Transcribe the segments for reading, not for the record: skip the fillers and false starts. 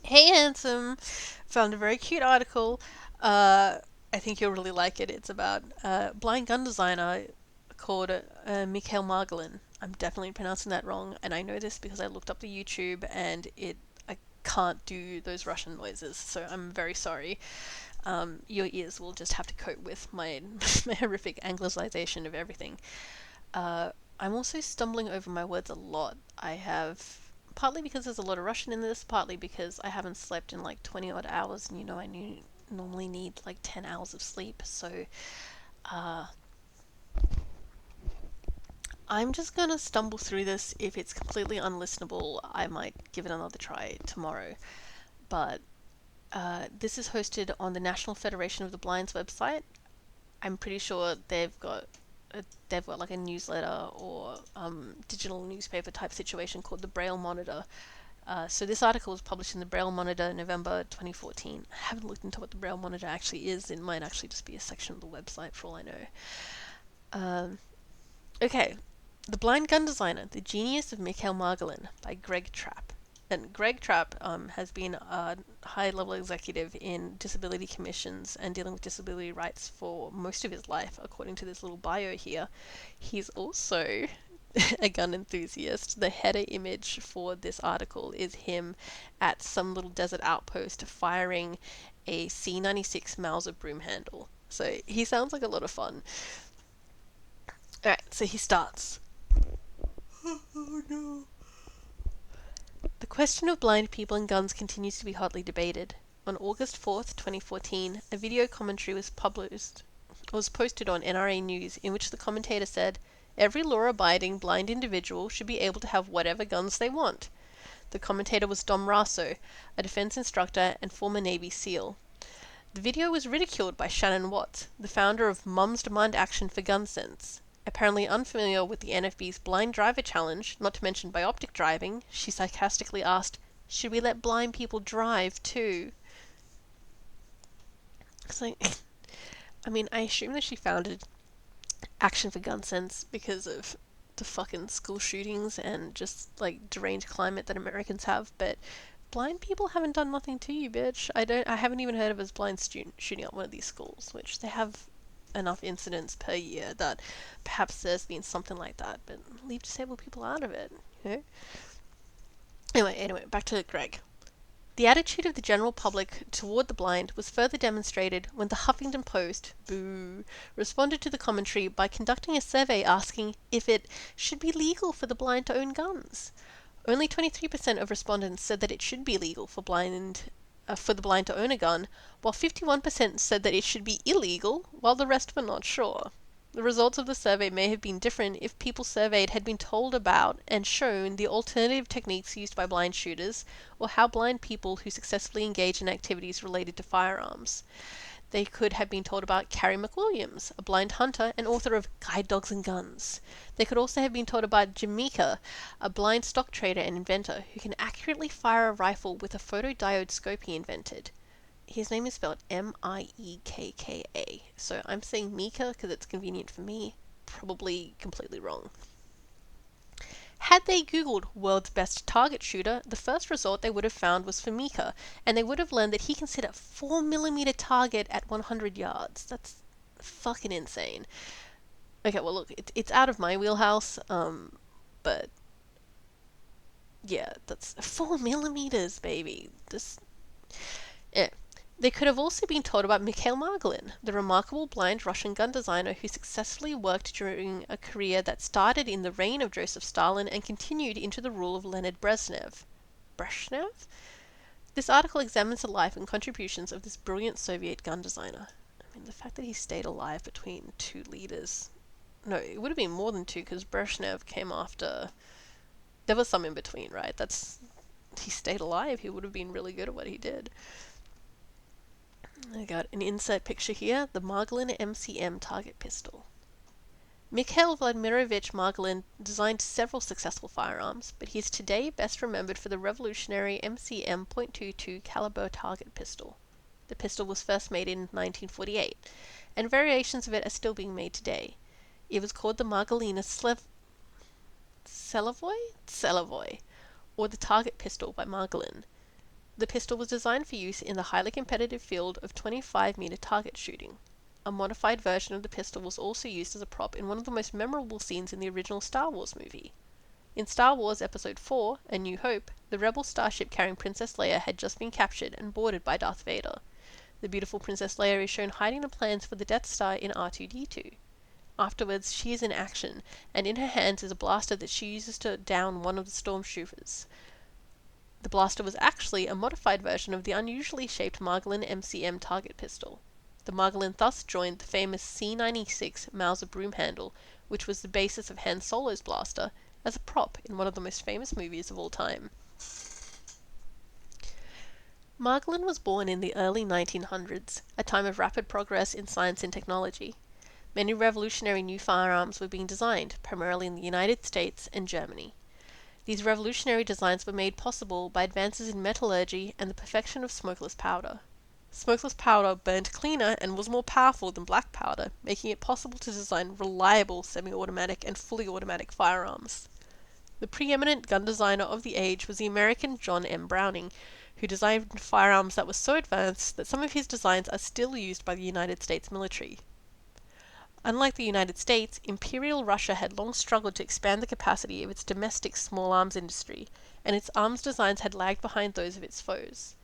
Hey, handsome! Found a very cute article. Uh, I think you'll really like it. It's about a blind gun designer called Mikhail Margolin. I'm definitely pronouncing that wrong, and I know this because I looked up the YouTube and I can't do those Russian noises, so I'm very sorry. Your ears will just have to cope with my, my horrific anglicization of everything. Uh, I'm also stumbling over my words a lot. I have partly because there's a lot of Russian in this, partly because I haven't slept in like 20 odd hours, and normally need like 10 hours of sleep. So uh, I'm just gonna stumble through this. If it's completely unlistenable, I might give it another try tomorrow. But this is hosted on the National Federation of the Blind's website. I'm pretty sure they've got like a newsletter or digital newspaper type situation called the Braille Monitor. So this article was published in the Braille Monitor November 2014. I haven't looked into what the Braille Monitor actually is. It might actually just be a section of the website for all I know. Um, okay, The Blind Gun Designer: The Genius of Mikhail Margolin by Greg Trapp. And Greg Trapp has been a high level executive in disability commissions and dealing with disability rights for most of his life, according to this little bio here. He's also a gun enthusiast. The header image for this article is him at some little desert outpost firing a C96 Mauser broom handle. So he sounds like a lot of fun. Alright, so he starts. Oh no. The question of blind people and guns continues to be hotly debated. On August 4th, 2014, a video commentary was posted on NRA News in which the commentator said, "Every law-abiding blind individual should be able to have whatever guns they want." The commentator was Dom Raso, a defense instructor and former Navy SEAL. The video was ridiculed by Shannon Watts, the founder of Mums Demand Action for Gun Sense. Apparently unfamiliar with the NFB's blind driver challenge, not to mention bioptic driving, she sarcastically asked, "Should we let blind people drive too?" It's like, I mean, I assume that she founded Action for Gun Sense because of the fucking school shootings and just like deranged climate that Americans have, but blind people haven't done nothing to you, bitch. I haven't even heard of a blind student shooting up one of these schools, which they have enough incidents per year that perhaps there's been something like that, but leave disabled people out of it, you know? Anyway, back to Greg. The attitude of the general public toward the blind was further demonstrated when the Huffington Post, boo, responded to the commentary by conducting a survey asking if it should be legal for the blind to own guns. Only 23% of respondents said that it should be legal for the blind to own a gun, while 51% said that it should be illegal, while the rest were not sure. The results of the survey may have been different if people surveyed had been told about and shown the alternative techniques used by blind shooters, or how blind people who successfully engage in activities related to firearms. They could have been told about Carrie McWilliams, a blind hunter and author of Guide Dogs and Guns. They could also have been told about Jamaica, a blind stock trader and inventor who can accurately fire a rifle with a photodiode scope he invented. His name is spelled Miekka, so I'm saying Mika because it's convenient for me. Probably completely wrong. Had they googled "world's best target shooter," the first result they would have found was for Mika, and they would have learned that he can set a 4mm target at 100 yards. That's fucking insane. Okay, well look, it's out of my wheelhouse, but yeah, that's 4mm, baby. This, yeah. They could have also been told about Mikhail Margolin, the remarkable blind Russian gun designer who successfully worked during a career that started in the reign of Joseph Stalin and continued into the rule of Leonid Brezhnev. Brezhnev? This article examines the life and contributions of this brilliant Soviet gun designer. I mean, the fact that he stayed alive between two leaders. No, it would have been more than two because Brezhnev came after. There was some in between, right? He stayed alive. He would have been really good at what he did. I got an insert picture here, the Margolin MCM target pistol. Mikhail Vladimirovich Margolin designed several successful firearms, but he is today best remembered for the revolutionary MCM .22 caliber target pistol. The pistol was first made in 1948, and variations of it are still being made today. It was called the Margolina Selavoy, or the target pistol by Margolin. The pistol was designed for use in the highly competitive field of 25-meter target shooting. A modified version of the pistol was also used as a prop in one of the most memorable scenes in the original Star Wars movie. In Star Wars Episode 4, A New Hope, the rebel starship carrying Princess Leia had just been captured and boarded by Darth Vader. The beautiful Princess Leia is shown hiding the plans for the Death Star in R2-D2. Afterwards, she is in action, and in her hands is a blaster that she uses to down one of the stormtroopers. The blaster was actually a modified version of the unusually shaped Margolin MCM target pistol. The Margolin thus joined the famous C-96 Mauser broom handle, which was the basis of Han Solo's blaster, as a prop in one of the most famous movies of all time. Margolin was born in the early 1900s, a time of rapid progress in science and technology. Many revolutionary new firearms were being designed, primarily in the United States and Germany. These revolutionary designs were made possible by advances in metallurgy and the perfection of smokeless powder. Smokeless powder burned cleaner and was more powerful than black powder, making it possible to design reliable semi-automatic and fully automatic firearms. The preeminent gun designer of the age was the American John M. Browning, who designed firearms that were so advanced that some of his designs are still used by the United States military. Unlike the United States, Imperial Russia had long struggled to expand the capacity of its domestic small arms industry, and its arms designs had lagged behind those of its foes.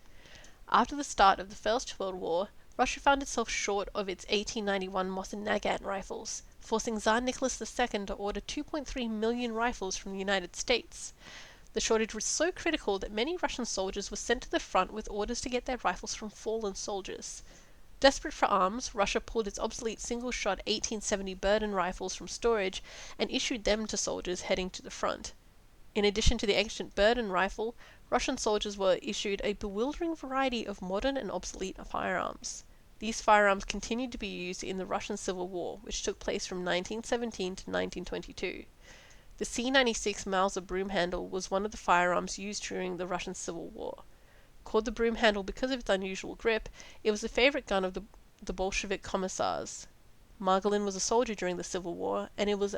After the start of the First World War, Russia found itself short of its 1891 Mosin-Nagant rifles, forcing Tsar Nicholas II to order 2.3 million rifles from the United States. The shortage was so critical that many Russian soldiers were sent to the front with orders to get their rifles from fallen soldiers. Desperate for arms, Russia pulled its obsolete single-shot 1870 Burden rifles from storage and issued them to soldiers heading to the front. In addition to the ancient Burden rifle, Russian soldiers were issued a bewildering variety of modern and obsolete firearms. These firearms continued to be used in the Russian Civil War, which took place from 1917 to 1922. The C-96 Mauser broom handle was one of the firearms used during the Russian Civil War. Called the broom handle because of its unusual grip, it was a favorite gun of the Bolshevik commissars. Margolin was a soldier during the Civil War, and it was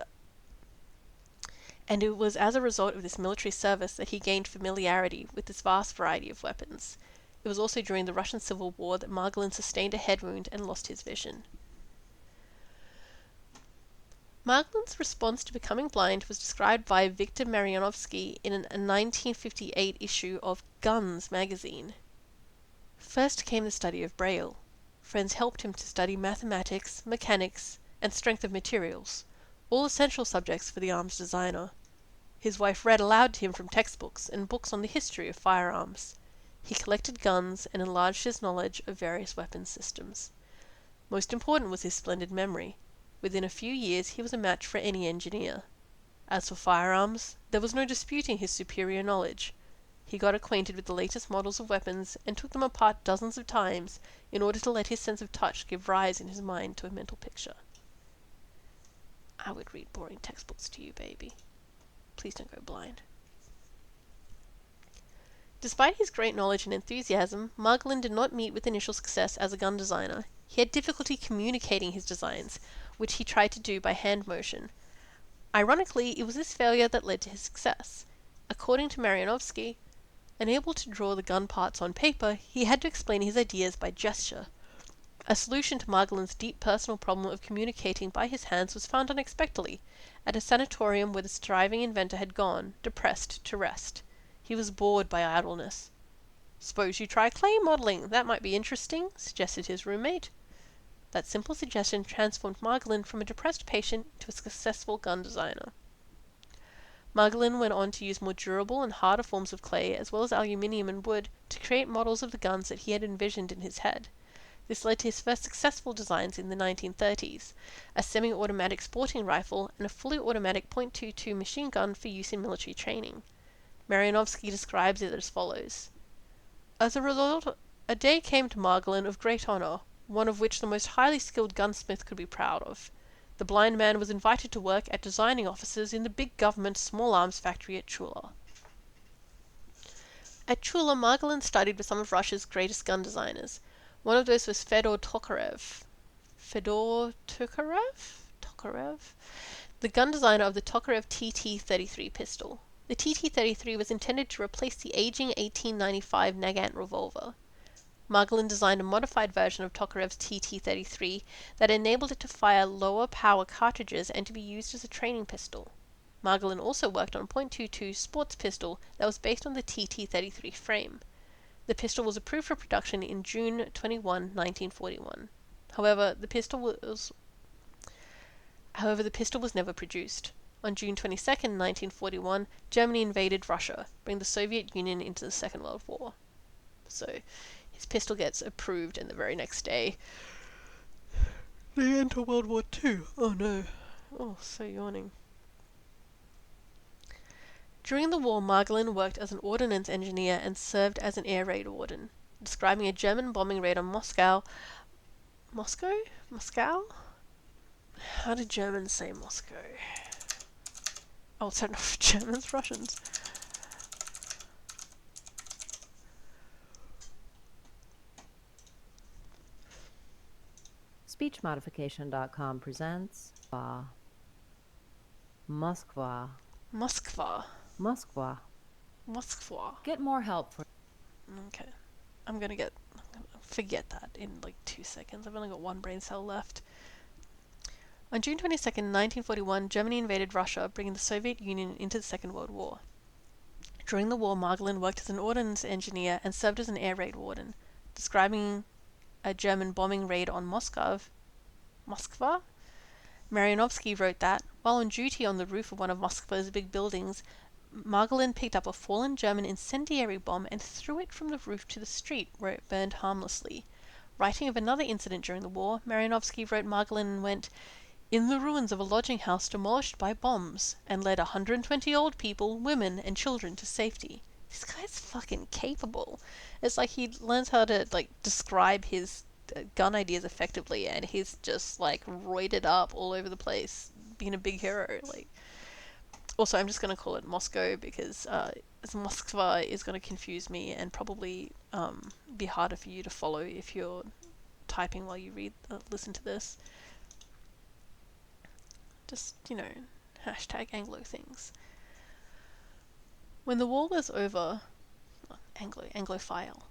as a result of this military service that he gained familiarity with this vast variety of weapons. It was also during the Russian Civil War that Margolin sustained a head wound and lost his vision. Margolin's response to becoming blind was described by Viktor Maryanovsky in a 1958 issue of Guns magazine. First came the study of Braille. Friends helped him to study mathematics, mechanics, and strength of materials, all essential subjects for the arms designer. His wife read aloud to him from textbooks and books on the history of firearms. He collected guns and enlarged his knowledge of various weapons systems. Most important was his splendid memory. Within a few years he was a match for any engineer. As for firearms, there was no disputing his superior knowledge. He got acquainted with the latest models of weapons and took them apart dozens of times in order to let his sense of touch give rise in his mind to a mental picture. I would read boring textbooks to you, baby. Please don't go blind. Despite his great knowledge and enthusiasm, Margolin did not meet with initial success as a gun designer. He had difficulty communicating his designs, which he tried to do by hand motion. Ironically, it was this failure that led to his success. According to Maryanovsky, unable to draw the gun parts on paper, he had to explain his ideas by gesture. A solution to Margolin's deep personal problem of communicating by his hands was found unexpectedly, at a sanatorium where the striving inventor had gone, depressed, to rest. He was bored by idleness. "Suppose you try clay modelling, that might be interesting," suggested his roommate. That simple suggestion transformed Margolin from a depressed patient into a successful gun designer. Margolin went on to use more durable and harder forms of clay as well as aluminium and wood to create models of the guns that he had envisioned in his head. This led to his first successful designs in the 1930s, a semi-automatic sporting rifle and a fully automatic .22 machine gun for use in military training. Maryanovsky describes it as follows. As a result, a day came to Margolin of great honour, one of which the most highly skilled gunsmith could be proud of. The blind man was invited to work at designing offices in the big government small arms factory at Chula. At Chula, Margolin studied with some of Russia's greatest gun designers. One of those was Fedor Tokarev. Tokarev? The gun designer of the Tokarev TT-33 pistol. The TT-33 was intended to replace the aging 1895 Nagant revolver. Margolin designed a modified version of Tokarev's TT-33 that enabled it to fire lower power cartridges and to be used as a training pistol. Margolin also worked on a .22 sports pistol that was based on the TT-33 frame. The pistol was approved for production in June 21, 1941. However, the pistol was never produced. On June 22, 1941, Germany invaded Russia, bringing the Soviet Union into the Second World War. So, his pistol gets approved, and the very next day, they enter World War II. Oh no. Oh, so yawning. During the war, Margolin worked as an ordnance engineer and served as an air raid warden. Describing a German bombing raid on Moscow? Moscow? How do Germans say Moscow? Oh, it's not Germans, Russians. Speechmodification.com presents Moskva. Moskva. Moskva. Moskva. Get more help for... Okay. I'm gonna forget that in like 2 seconds. I've only got one brain cell left. On June 22nd, 1941, Germany invaded Russia, bringing the Soviet Union into the Second World War. During the war, Margolin worked as an ordnance engineer and served as an air raid warden. Describing a German bombing raid on Moskva, Marianovsky wrote that, while on duty on the roof of one of Moskva's big buildings, Margolin picked up a fallen German incendiary bomb and threw it from the roof to the street, where it burned harmlessly. Writing of another incident during the war, Marianovsky wrote Margolin and went, "In the ruins of a lodging house demolished by bombs, and led 120 old people, women, and children to safety." This guy's fucking capable. It's like he learns how to, like, describe his gun ideas effectively, and he's just, like, roided up all over the place, being a big hero. Like, also, I'm just going to call it Moscow because Moskva is going to confuse me and probably be harder for you to follow if you're typing while you listen to this. Just, hashtag Anglo things. When the war was over, Anglophile.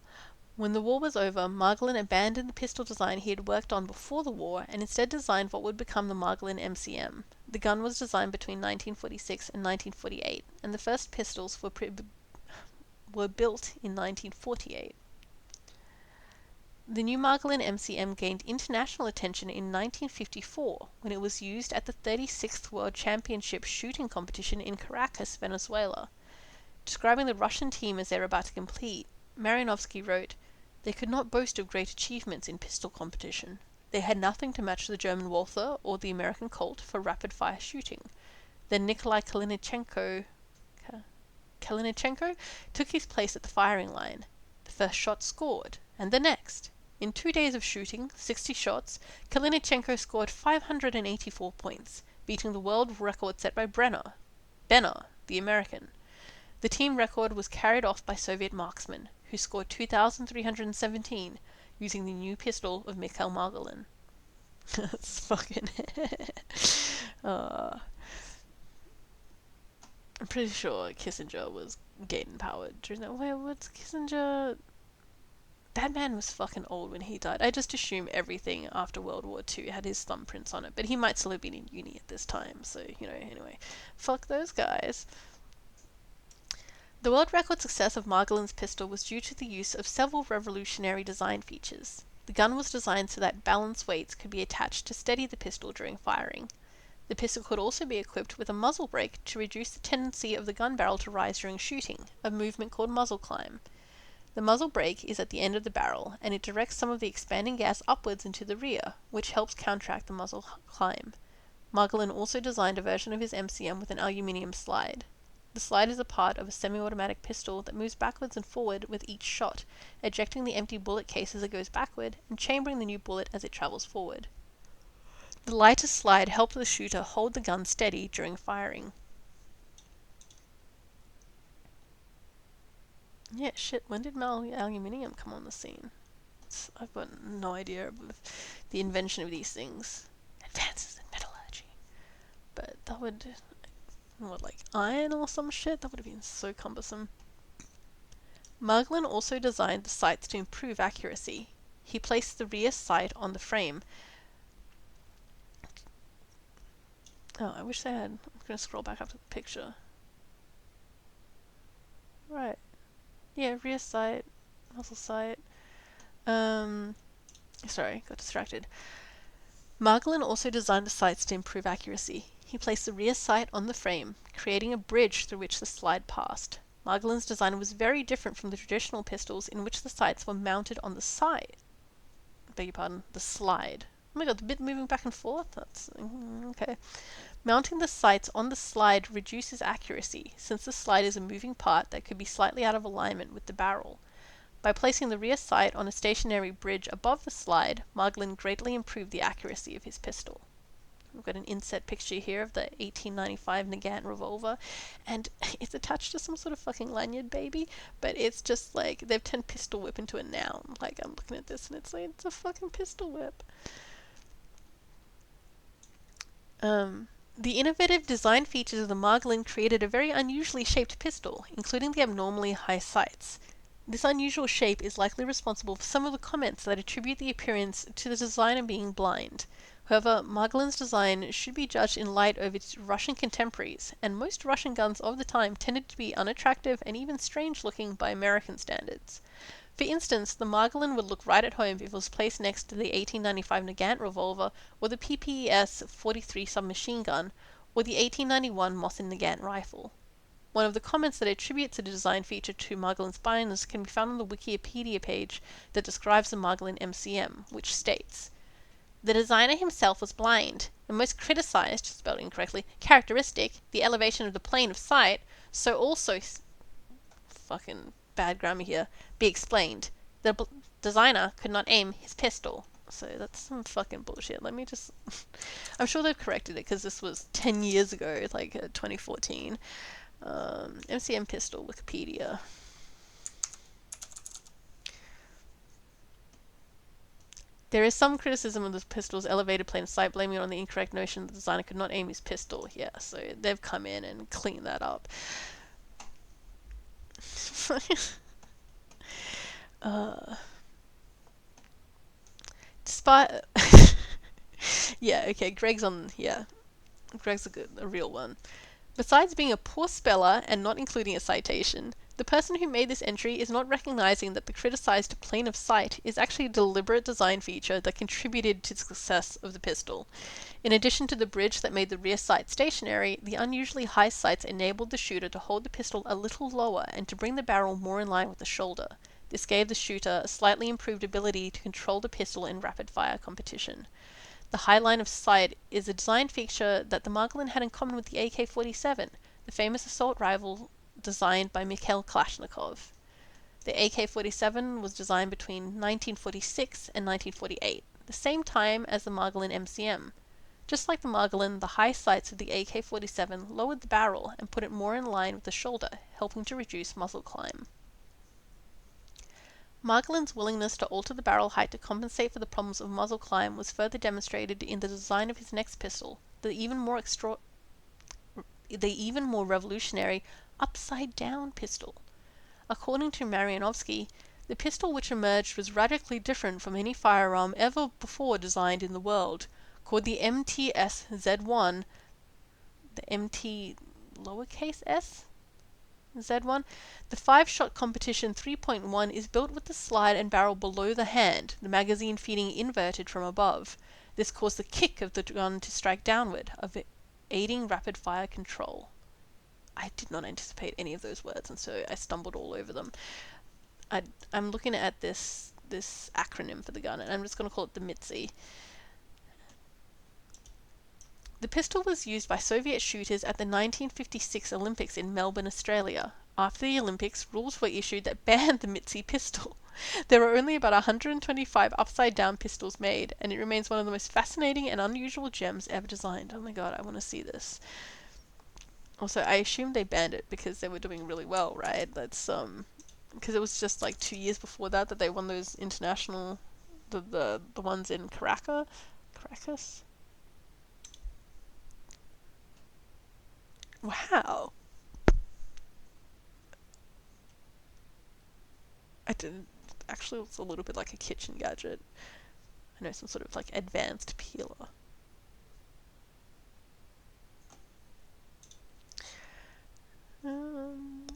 When the war was over, Margolin abandoned the pistol design he had worked on before the war and instead designed what would become the Margolin MCM. The gun was designed between 1946 and 1948, and the first pistols were built in 1948. The new Margolin MCM gained international attention in 1954 when it was used at the 36th World Championship shooting competition in Caracas, Venezuela. Describing the Russian team as they were about to complete, Marianovsky wrote, "They could not boast of great achievements in pistol competition. They had nothing to match the German Walther or the American Colt for rapid-fire shooting. Then Nikolai Kalinichenko took his place at the firing line. The first shot scored, and the next. In 2 days of shooting, 60 shots, Kalinichenko scored 584 points, beating the world record set by Benner, the American. The team record was carried off by Soviet marksmen, who scored 2,317 using the new pistol of Mikhail Margolin." That's fucking... I'm pretty sure Kissinger was gaining power during that. Wait, what's Kissinger... That man was fucking old when he died. I just assume everything after World War II had his thumbprints on it, but he might still have been in uni at this time, so, anyway. Fuck those guys. The world record success of Margolin's pistol was due to the use of several revolutionary design features. The gun was designed so that balance weights could be attached to steady the pistol during firing. The pistol could also be equipped with a muzzle brake to reduce the tendency of the gun barrel to rise during shooting, a movement called muzzle climb. The muzzle brake is at the end of the barrel, and it directs some of the expanding gas upwards into the rear, which helps counteract the muzzle climb. Margolin also designed a version of his MCM with an aluminium slide. The slide is a part of a semi-automatic pistol that moves backwards and forward with each shot, ejecting the empty bullet case as it goes backward and chambering the new bullet as it travels forward. The lighter slide helped the shooter hold the gun steady during firing. Yeah, shit, when did aluminium come on the scene? I've got no idea of the invention of these things. Advances in metallurgy. But that would What, like iron or some shit? That would have been so cumbersome. Margolin also designed the sights to improve accuracy. He placed the rear sight on the frame. Oh, I wish they had. I'm going to scroll back up to the picture. Right. Yeah, rear sight, muzzle sight. Sorry, got distracted. Margolin also designed the sights to improve accuracy. He placed the rear sight on the frame, creating a bridge through which the slide passed. Margolin's design was very different from the traditional pistols in which the sights were mounted on the side. Beg your pardon, the slide. Oh my god, the bit moving back and forth? That's okay. Mounting the sights on the slide reduces accuracy, since the slide is a moving part that could be slightly out of alignment with the barrel. By placing the rear sight on a stationary bridge above the slide, Margolin greatly improved the accuracy of his pistol. We've got an inset picture here of the 1895 Nagant revolver, and it's attached to some sort of fucking lanyard, baby, but it's just like, they've turned pistol whip into a noun. Like, I'm looking at this and it's like, it's a fucking pistol whip. The innovative design features of the Margolin created a very unusually shaped pistol, including the abnormally high sights. This unusual shape is likely responsible for some of the comments that attribute the appearance to the designer being blind. However, Margolin's design should be judged in light of its Russian contemporaries, and most Russian guns of the time tended to be unattractive and even strange looking by American standards. For instance, the Margolin would look right at home if it was placed next to the 1895 Nagant revolver, or the PPS 43 submachine gun, or the 1891 Mosin Nagant rifle. One of the comments that attributes the design feature to Margolin's blindness can be found on the Wikipedia page that describes the Margolin MCM, which states, "The designer himself was blind. The most criticized, spelled incorrectly, characteristic, the elevation of the plane of sight, so also fucking bad grammar here, be explained. The designer could not aim his pistol." So that's some fucking bullshit. Let me just... I'm sure they've corrected it because this was 10 years ago, like 2014. MCM pistol, Wikipedia. There is some criticism of the pistol's elevated plane of sight, blaming it on the incorrect notion that the designer could not aim his pistol. Yeah, so they've come in and cleaned that up. Despite... yeah, okay, Greg's on... Yeah, Greg's a real one. Besides being a poor speller and not including a citation, the person who made this entry is not recognizing that the criticized plane of sight is actually a deliberate design feature that contributed to the success of the pistol. In addition to the bridge that made the rear sight stationary, the unusually high sights enabled the shooter to hold the pistol a little lower and to bring the barrel more in line with the shoulder. This gave the shooter a slightly improved ability to control the pistol in rapid-fire competition. The high line of sight is a design feature that the Margolin had in common with the AK-47, the famous assault rifle designed by Mikhail Kalashnikov. The AK-47 was designed between 1946 and 1948, the same time as the Margolin MCM. Just like the Margolin, the high sights of the AK-47 lowered the barrel and put it more in line with the shoulder, helping to reduce muzzle climb. Margolin's willingness to alter the barrel height to compensate for the problems of muzzle climb was further demonstrated in the design of his next pistol, the even more revolutionary upside-down pistol. According to Marianovsky, the pistol which emerged was radically different from any firearm ever before designed in the world. Called the MTS-Z1, the MT lowercase s? Z1, the 5-shot competition 3.1 is built with the slide and barrel below the hand, the magazine feeding inverted from above. This caused the kick of the gun to strike downward, aiding rapid-fire control. I did not anticipate any of those words, and so I stumbled all over them. I'm looking at this acronym for the gun, and I'm just going to call it the MITSI. The pistol was used by Soviet shooters at the 1956 Olympics in Melbourne, Australia. After the Olympics, rules were issued that banned the MITSI pistol. There were only about 125 upside-down pistols made, and it remains one of the most fascinating and unusual gems ever designed. Oh my god, I want to see this. Also, I assume they banned it because they were doing really well, right? That's, because it was just like 2 years before that they won those international, the ones in Caracas? Wow. I didn't. Actually, it's a little bit like a kitchen gadget. I know, some sort of like advanced peeler. Um,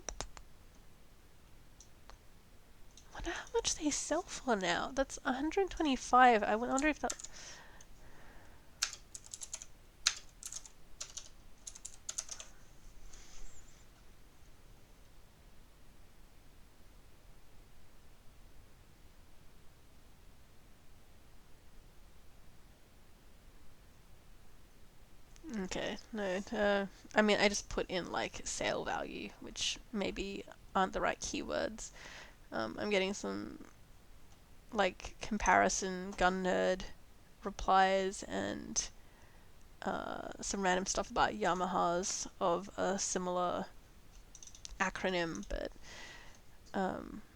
wonder how much they sell for now. That's 125. I wonder if that. Okay, no. I mean, I just put in like sale value, which maybe aren't the right keywords. I'm getting some like comparison gun nerd replies and some random stuff about Yamahas of a similar acronym, but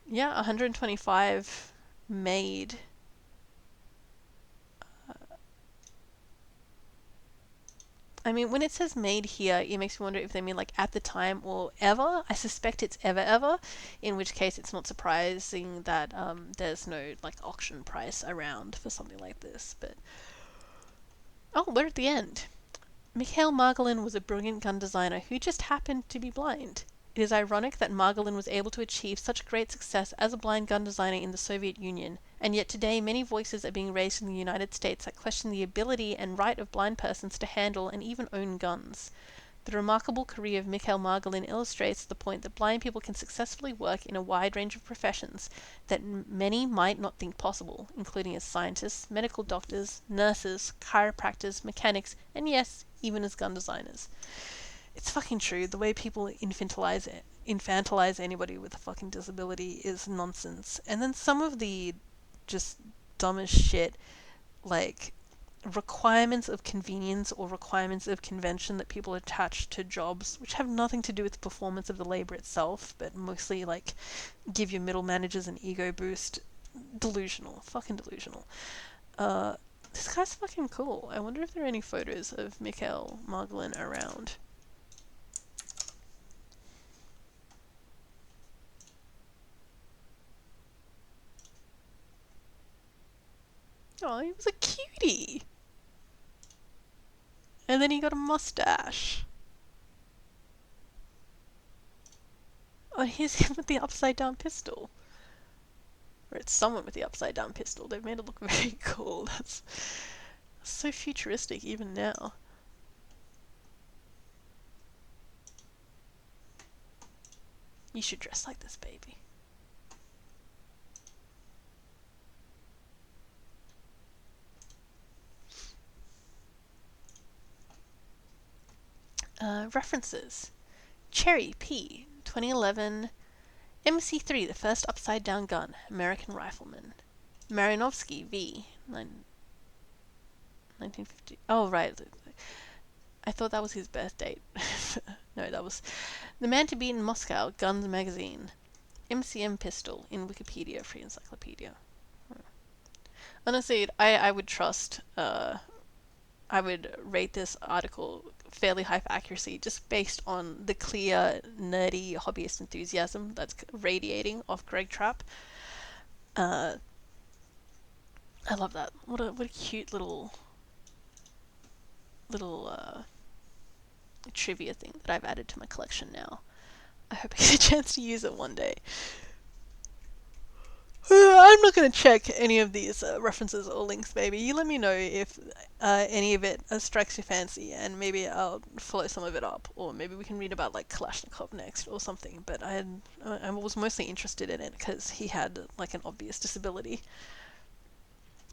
yeah, 125 made. I mean, when it says made here, it makes me wonder if they mean like at the time or ever. I suspect it's ever, in which case it's not surprising that there's no like auction price around for something like this. But oh, we're at the end. Mikhail Margolin was a brilliant gun designer who just happened to be blind. It is ironic that Margolin was able to achieve such great success as a blind gun designer in the Soviet Union, and yet today many voices are being raised in the United States that question the ability and right of blind persons to handle and even own guns. The remarkable career of Mikhail Margolin illustrates the point that blind people can successfully work in a wide range of professions that many might not think possible, including as scientists, medical doctors, nurses, chiropractors, mechanics, and yes, even as gun designers. It's fucking true. The way people infantilize anybody with a fucking disability is nonsense. And then some of the just dumbest shit, like requirements of convenience or requirements of convention that people attach to jobs, which have nothing to do with the performance of the labor itself, but mostly like give your middle managers an ego boost. Delusional. Fucking delusional. Uh, this guy's fucking cool. I wonder if there are any photos of Mikhail Margolin around. Oh, he was a cutie. And then he got a mustache. Oh, here's him with the upside down pistol. Or it's someone with the upside down pistol. They've made it look very cool. That's so futuristic even now. You should dress like this, baby. References. Cherry P. 2011. MC3, the first upside down gun. American Rifleman. Marinovsky V. 1950. Oh, right. I thought that was his birth date. No, that was The Man to Beat in Moscow, Guns Magazine. MCM pistol in Wikipedia, free encyclopedia. Honestly, I would trust, I would rate this article fairly high for accuracy just based on the clear, nerdy, hobbyist enthusiasm that's radiating off Greg Trapp. Uh, I love that. What a cute little trivia thing that I've added to my collection now. I hope I get a chance to use it one day. I'm not going to check any of these references or links, baby. You let me know if any of it strikes your fancy, and maybe I'll follow some of it up, or maybe we can read about like Kalashnikov next or something. But I was mostly interested in it because he had like an obvious disability.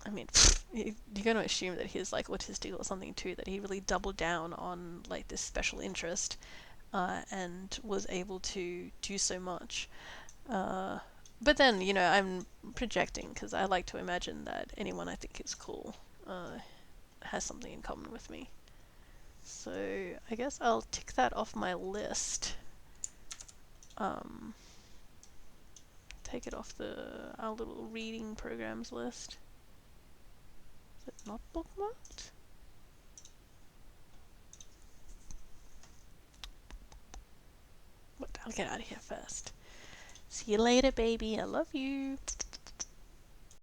I mean, you're going to assume that he's like autistic or something too. That he really doubled down on like this special interest, and was able to do so much. Uh, but then, I'm projecting because I like to imagine that anyone I think is cool has something in common with me. So I guess I'll tick that off my list. Um, Take it off our little reading programs list. Is it not bookmarked? I'll get out of here first. See you later, baby. I love you.